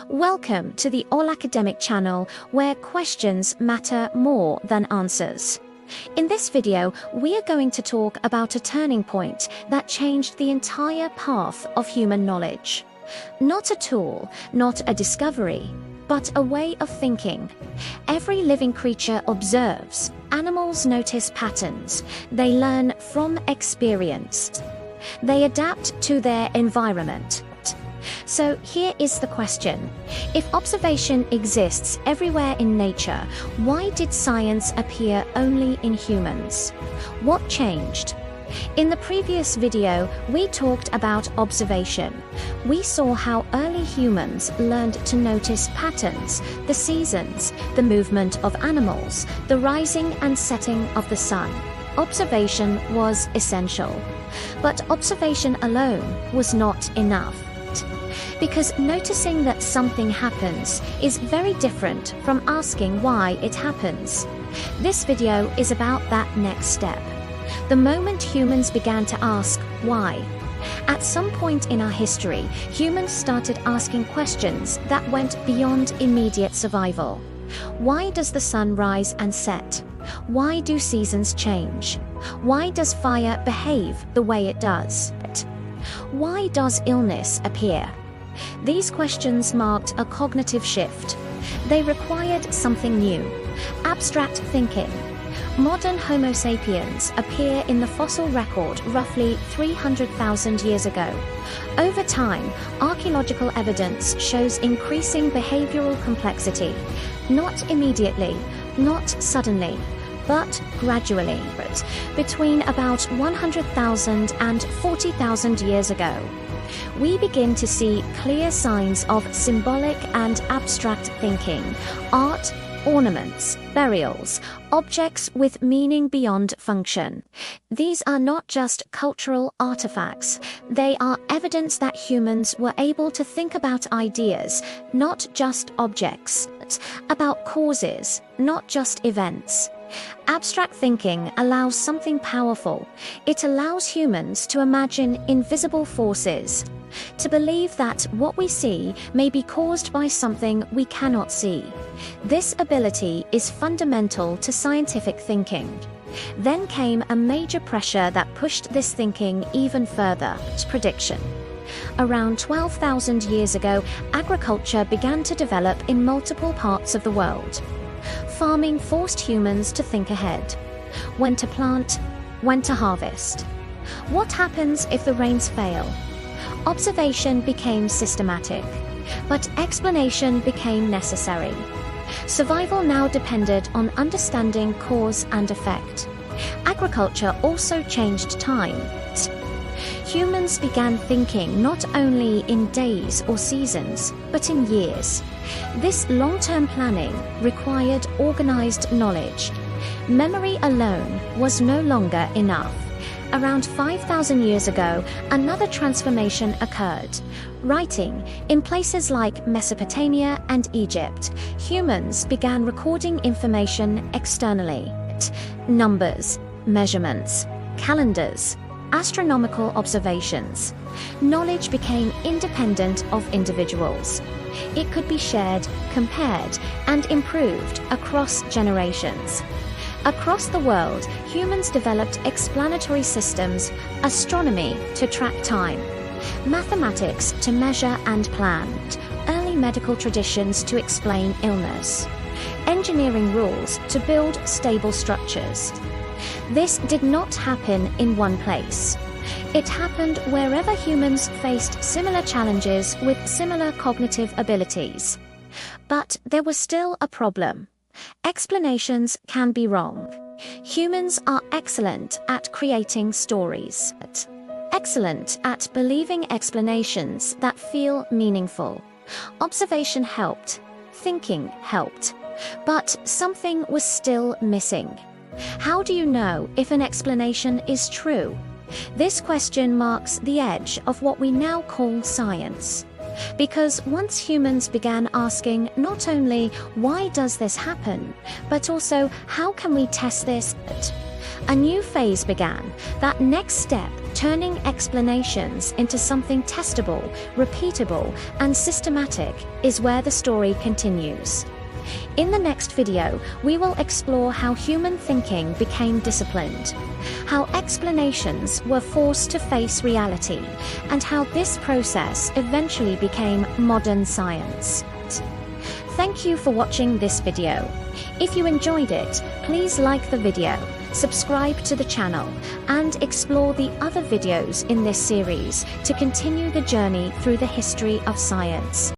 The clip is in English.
Welcome to the AllAcademic channel, where questions matter more than answers. In this video, we are going to talk about a turning point that changed the entire path of human knowledge. Not a tool, not a discovery, but a way of thinking. Every living creature observes. Animals notice patterns. They learn from experience. They adapt to their environment. So here is the question. If observation exists everywhere in nature, why did science appear only in humans? What changed? In the previous video, we talked about observation. We saw how early humans learned to notice patterns, the seasons, the movement of animals, the rising and setting of the sun. Observation was essential. But observation alone was not enough. Because noticing that something happens is very different from asking why it happens. This video is about that next step. The moment humans began to ask why. At some point in our history, humans started asking questions that went beyond immediate survival. Why does the sun rise and set? Why do seasons change? Why does fire behave the way it does? Why does illness appear? These questions marked a cognitive shift. They required something new, abstract thinking. Modern Homo sapiens appear in the fossil record roughly 300,000 years ago. Over time, archaeological evidence shows increasing behavioral complexity. Not immediately, not suddenly, but gradually, between about 100,000 and 40,000 years ago. We begin to see clear signs of symbolic and abstract thinking, art, ornaments, burials, objects with meaning beyond function. These are not just cultural artifacts, they are evidence that humans were able to think about ideas, not just objects, about causes, not just events. Abstract thinking allows something powerful. It allows humans to imagine invisible forces, to believe that what we see may be caused by something we cannot see. This ability is fundamental to scientific thinking. Then came a major pressure that pushed this thinking even further: prediction. Around 12,000 years ago, agriculture began to develop in multiple parts of the world. Farming forced humans to think ahead. When to plant, when to harvest. What happens if the rains fail? Observation became systematic, but explanation became necessary. Survival now depended on understanding cause and effect. Agriculture also changed time. Humans began thinking not only in days or seasons, but in years. This long-term planning required organized knowledge. Memory alone was no longer enough. Around 5,000 years ago, another transformation occurred. Writing. In places like Mesopotamia and Egypt, humans began recording information externally. Numbers, measurements, calendars, astronomical observations. Knowledge became independent of individuals. It could be shared, compared, and improved across generations. Across the world, humans developed explanatory systems, astronomy to track time, mathematics to measure and plan, early medical traditions to explain illness, engineering rules to build stable structures. This did not happen in one place. It happened wherever humans faced similar challenges with similar cognitive abilities. But there was still a problem. Explanations can be wrong. Humans are excellent at creating stories, excellent at believing explanations that feel meaningful. Observation helped, thinking helped, but something was still missing. How do you know if an explanation is true? This question marks the edge of what we now call science. Because once humans began asking not only why does this happen, but also how can we test this, a new phase began. That next step, Turning explanations into something testable, repeatable, and systematic is where the story continues. In the next video, we will explore how human thinking became disciplined, how explanations were forced to face reality, and how this process eventually became modern science. Thank you for watching this video. If you enjoyed it, please like the video, subscribe to the channel, and explore the other videos in this series to continue the journey through the history of science.